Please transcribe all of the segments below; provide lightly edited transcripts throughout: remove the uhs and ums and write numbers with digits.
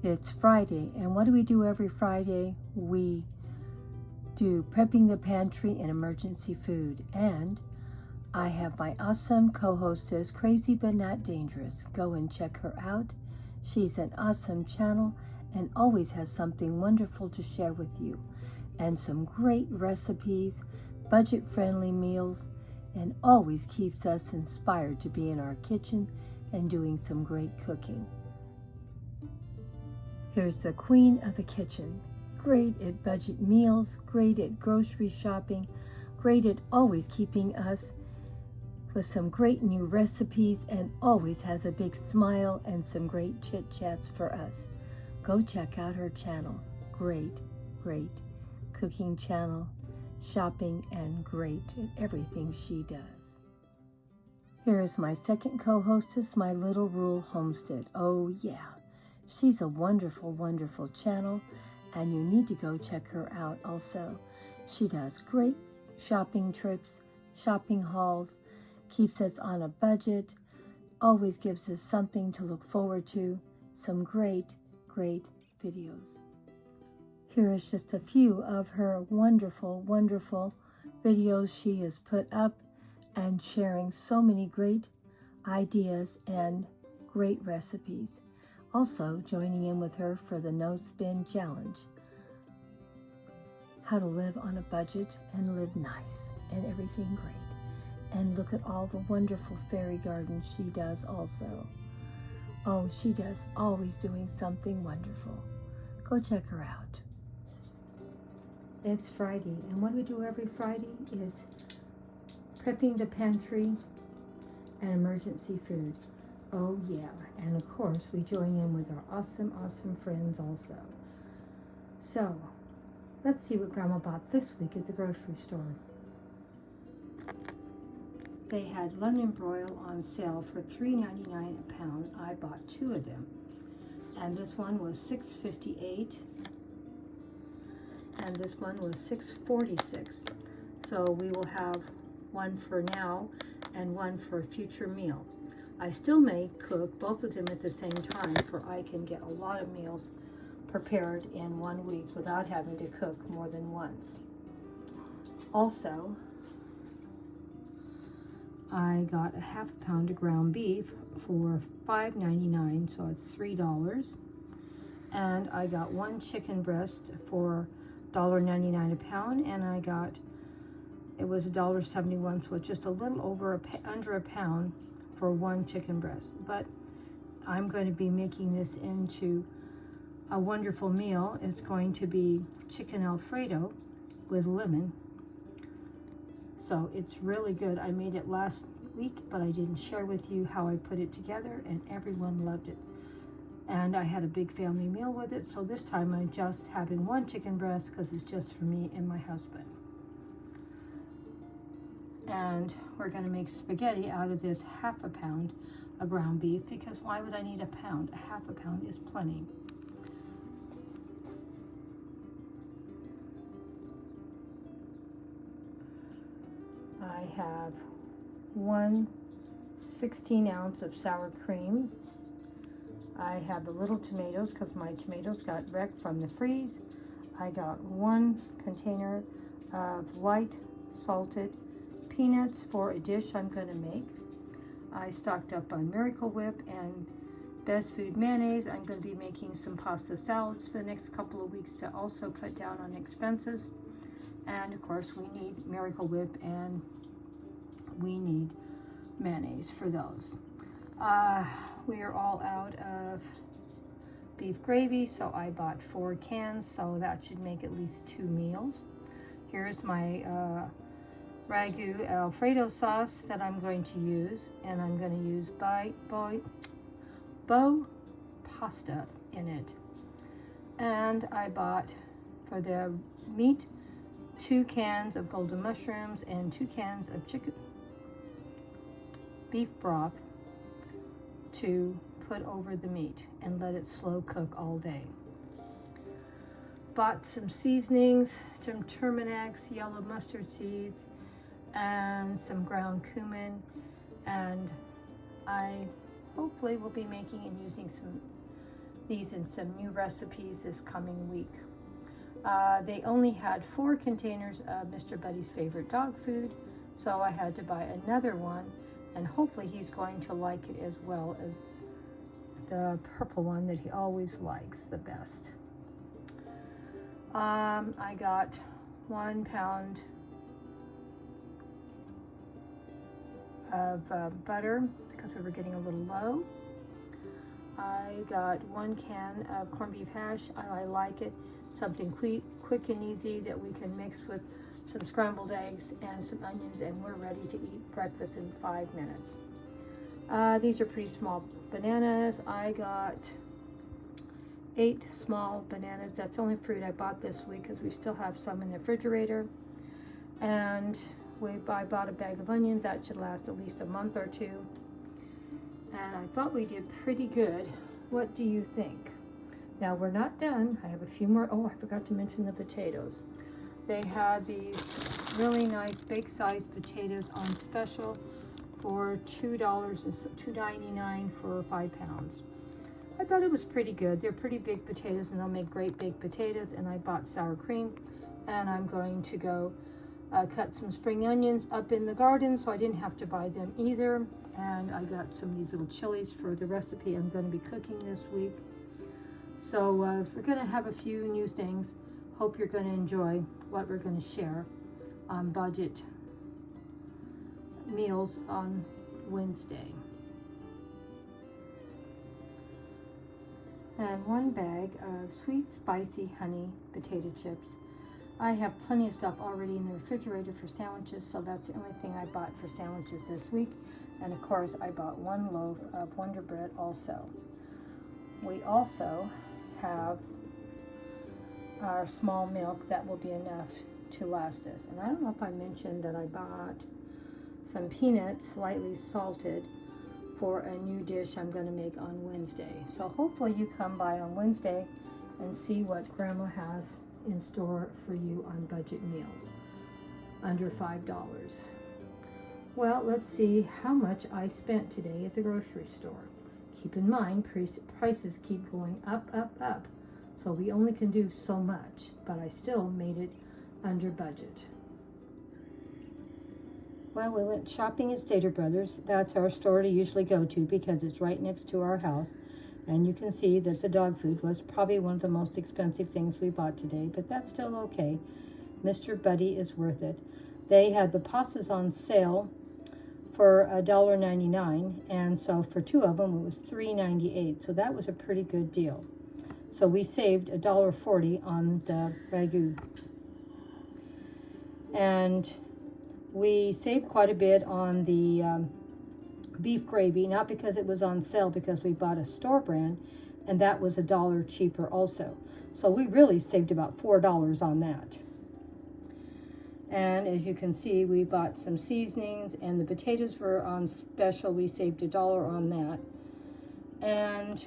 It's Friday, and what do we do every Friday? We do prepping the pantry and emergency food. And I have my awesome co-hostess, Crazy But Not Dangerous. Go and check her out. She's an awesome channel and always has something wonderful to share with you. And some great recipes, budget-friendly meals, and always keeps us inspired to be in our kitchen and doing some great cooking. Here's the queen of the kitchen. Great at budget meals, great at grocery shopping, great at always keeping us with some great new recipes, and always has a big smile and some great chit chats for us. Go check out her channel. Great cooking channel, shopping, and great at everything she does. Here is my second co-hostess, my little rural Homestead. Oh yeah. She's a wonderful channel, and you need to go check her out also. She does great shopping trips, shopping hauls, keeps us on a budget, always gives us something to look forward to, some great videos. Here is just a few of her wonderful videos she has put up, and sharing so many great ideas and great recipes. Also joining in with her for the No Spin Challenge. How to live on a budget and live nice and everything great. And look at all the wonderful fairy gardens she does also. Oh, she does always doing something wonderful. Go check her out. It's Friday, and what do we do every Friday is prepping the pantry and emergency food. Oh yeah, and of course we join in with our awesome friends also. So, let's see what Grandma bought this week at the grocery store. They had London broil on sale for $3.99 a pound. I bought 2 of them. And this one was $6.58. And this one was $6.46. So we will have one for now and one for a future meal. I still may cook both of them at the same time, for I can get a lot of meals prepared in 1 week without having to cook more than once. Also, I got a half a pound of ground beef for $5.99, so it's $3. And I got 1 chicken breast for $1.99 a pound, and I got, it was $1.71, so it's just a little over under a pound for 1 chicken breast. But I'm going to be making this into a wonderful meal. It's going to be chicken Alfredo with lemon. So it's really good. I made it last week, but I didn't share with you how I put it together, and everyone loved it. And I had a big family meal with it, so this time I'm just having 1 chicken breast because it's just for me and my husband. And we're going to make spaghetti out of this half a pound of ground beef, because why would I need a pound? A half a pound is plenty. I have 1 16-ounce of sour cream. I have the little tomatoes because my tomatoes got wrecked from the freeze. I got 1 container of light salted peanuts for a dish I'm going to make. I stocked up on Miracle Whip and Best Food mayonnaise. I'm going to be making some pasta salads for the next couple of weeks to also cut down on expenses. And of course we need Miracle Whip and we need mayonnaise for those. We are all out of beef gravy, so I bought 4 cans, so that should make at least 2 meals. Here's my ragu Alfredo sauce that I'm going to use, and I'm going to use Bo pasta in it. And I bought for the meat 2 cans of golden mushrooms and 2 cans of beef broth to put over the meat and let it slow cook all day. Bought some seasonings, some Terminex, yellow mustard seeds, and some ground cumin, and I hopefully will be making and using some these in some new recipes this coming week. They only had 4 containers of Mr. Buddy's favorite dog food, so I had to buy another one, and hopefully he's going to like it as well as the purple one that he always likes the best. I got 1 pound of butter because we were getting a little low. I got 1 can of corned beef hash. I like it. Something quick and easy that we can mix with some scrambled eggs and some onions, and we're ready to eat breakfast in 5 minutes. These are pretty small bananas. I got 8 small bananas. That's the only fruit I bought this week because we still have some in the refrigerator. And I bought a bag of onions. That should last at least a month or 2. And I thought we did pretty good. What do you think? Now we're not done. I have a few more. Oh, I forgot to mention the potatoes. They had these really nice big-sized potatoes on special for $2.99 for 5 pounds. I thought it was pretty good. They're pretty big potatoes, and they'll make great baked potatoes. And I bought sour cream, and I'm going to go cut some spring onions up in the garden, so I didn't have to buy them either. And I got some of these little chilies for the recipe I'm going to be cooking this week. So we're going to have a few new things. Hope you're going to enjoy what we're going to share on budget meals on Wednesday. And 1 bag of sweet spicy honey potato chips. I have plenty of stuff already in the refrigerator for sandwiches, so that's the only thing I bought for sandwiches this week. And of course, I bought 1 loaf of Wonder Bread also. We also have our small milk that will be enough to last us. And I don't know if I mentioned that I bought some peanuts slightly salted for a new dish I'm going to make on Wednesday. So hopefully you come by on Wednesday and see what Grandma has in store for you on budget meals under $5. Well, let's see how much I spent today at the grocery store. Keep in mind, prices keep going up, up. So we only can do so much, but I still made it under budget. Well, we went shopping at Stater Brothers. That's our store to usually go to because it's right next to our house. And you can see that the dog food was probably one of the most expensive things we bought today, but that's still okay. Mr. Buddy is worth it. They had the pastas on sale for $1.99, and so for 2 of them it was $3.98, so that was a pretty good deal. So we saved $1.40 on the ragu. And we saved quite a bit on the beef gravy, not because it was on sale, because we bought a store brand, and that was $1 cheaper also. So we really saved about $4 on that. And as you can see, we bought some seasonings, and the potatoes were on special. We saved $1 on that. And I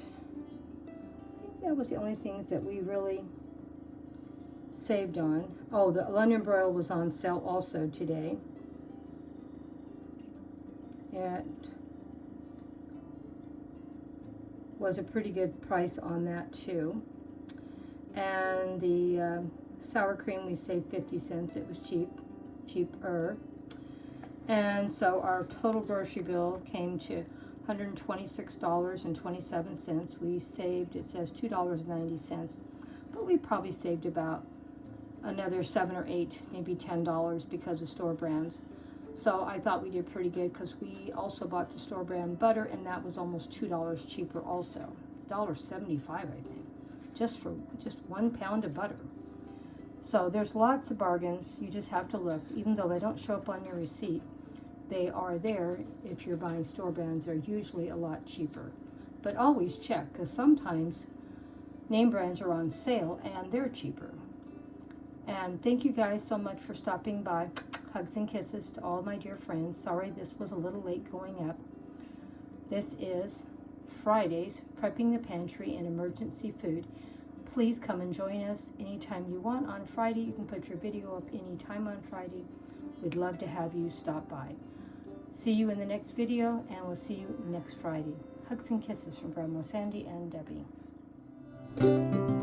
think that was the only things that we really saved on. Oh, the London broil was on sale also today. It was a pretty good price on that too. And the sour cream, we saved 50 cents. It was cheaper. And so our total grocery bill came to $126.27. We saved, it says $2.90, but we probably saved about another $7 or $8, maybe $10 because of store brands. So I thought we did pretty good because we also bought the store brand butter, and that was almost $2 cheaper also. It's $1.75, I think, just for 1 pound of butter. So there's lots of bargains. You just have to look. Even though they don't show up on your receipt, they are there. If you're buying store brands, they're usually a lot cheaper. But always check, because sometimes name brands are on sale and they're cheaper. And thank you guys so much for stopping by. Hugs and kisses to all my dear friends. Sorry this was a little late going up. This is Fridays, Prepping the Pantry and Emergency Food. Please come and join us anytime you want on Friday. You can put your video up anytime on Friday. We'd love to have you stop by. See you in the next video, and we'll see you next Friday. Hugs and kisses from Grandma Sandy and Debbie. you.